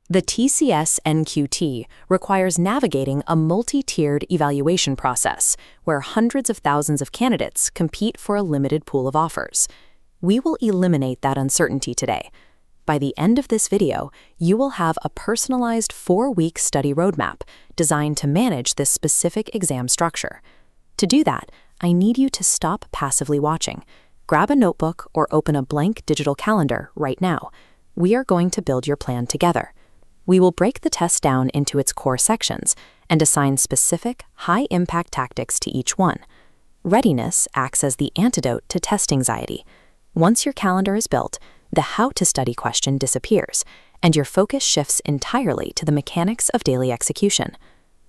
The TCS NQT requires navigating a multi-tiered evaluation process where hundreds of thousands of candidates compete for a limited pool of offers. We will eliminate that uncertainty today. By the end of this video, you will have a personalized 4-week study roadmap designed to manage this specific exam structure. To do that, I need you to stop passively watching. Grab a notebook or open a blank digital calendar right now. We are going to build your plan together. We will break the test down into its core sections and assign specific, high-impact tactics to each one. Readiness acts as the antidote to test anxiety. Once your calendar is built, the how-to-study question disappears, and your focus shifts entirely to the mechanics of daily execution.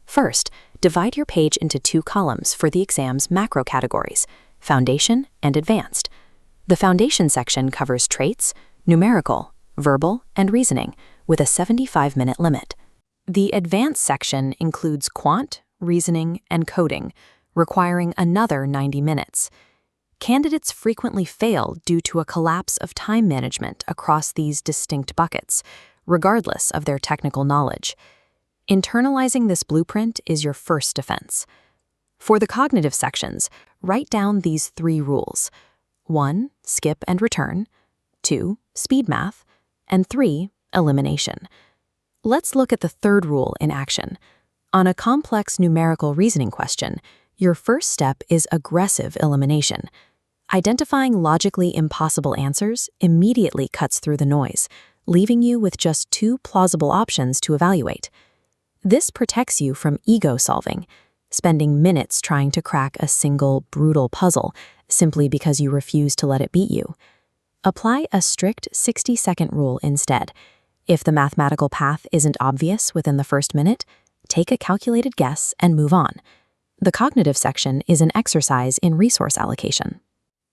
First, divide your page into 2 columns for the exam's macro categories, Foundation and Advanced. The Foundation section covers traits, numerical, verbal, and reasoning, with a 75-minute limit. The Advanced section includes quant, reasoning, and coding, requiring another 90 minutes. Candidates frequently fail due to a collapse of time management across these distinct buckets, regardless of their technical knowledge. Internalizing this blueprint is your first defense. For the cognitive sections, write down these 3 rules. 1. Skip and return. 2. Speed math. And 3. Elimination. Let's look at the 3rd rule in action. On a complex numerical reasoning question, your first step is aggressive elimination. Identifying logically impossible answers immediately cuts through the noise, leaving you with just 2 plausible options to evaluate. This protects you from ego solving, spending minutes trying to crack a single, brutal puzzle simply because you refuse to let it beat you. Apply a strict 60-second rule instead. If the mathematical path isn't obvious within the first minute, take a calculated guess and move on. The cognitive section is an exercise in resource allocation.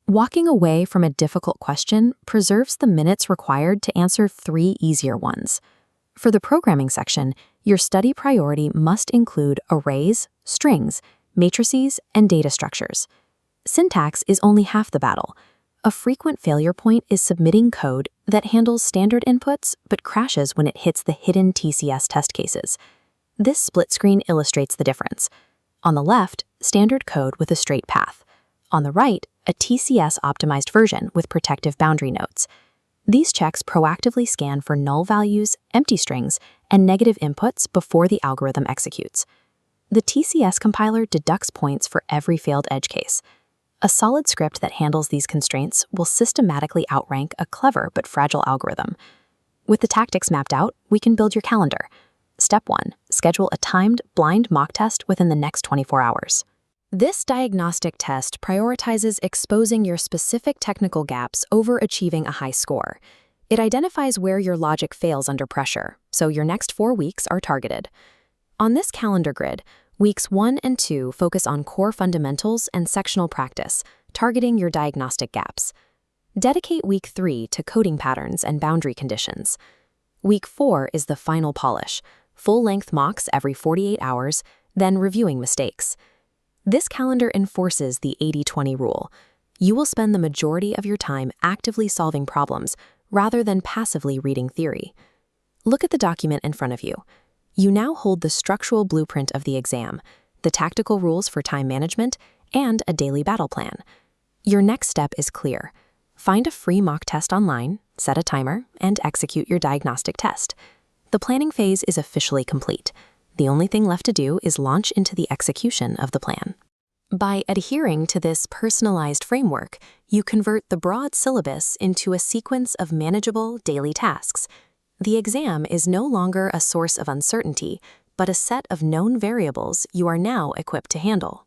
Walking away from a difficult question preserves the minutes required to answer 3 easier ones. For the programming section, your study priority must include arrays, strings, matrices, and data structures. Syntax is only half the battle. A frequent failure point is submitting code that handles standard inputs but crashes when it hits the hidden TCS test cases. This split screen illustrates the difference. On the left, standard code with a straight path. On the right, a TCS-optimized version with protective boundary notes. These checks proactively scan for null values, empty strings, and negative inputs before the algorithm executes. The TCS compiler deducts points for every failed edge case. A solid script that handles these constraints will systematically outrank a clever but fragile algorithm. With the tactics mapped out, we can build your calendar. Step 1. Schedule a timed, blind mock test within the next 24 hours. This diagnostic test prioritizes exposing your specific technical gaps over achieving a high score. It identifies where your logic fails under pressure, so your next 4 weeks are targeted. On this calendar grid, Weeks 1 and 2 focus on core fundamentals and sectional practice, targeting your diagnostic gaps. Dedicate Week 3 to coding patterns and boundary conditions. Week 4 is the final polish, full-length mocks every 48 hours, then reviewing mistakes. This calendar enforces the 80-20 rule. You will spend the majority of your time actively solving problems rather than passively reading theory. Look at the document in front of you. You now hold the structural blueprint of the exam, the tactical rules for time management, and a daily battle plan. Your next step is clear. Find a free mock test online, set a timer, and execute your diagnostic test. The planning phase is officially complete. The only thing left to do is launch into the execution of the plan. By adhering to this personalized framework, you convert the broad syllabus into a sequence of manageable daily tasks. The exam is no longer a source of uncertainty, but a set of known variables you are now equipped to handle.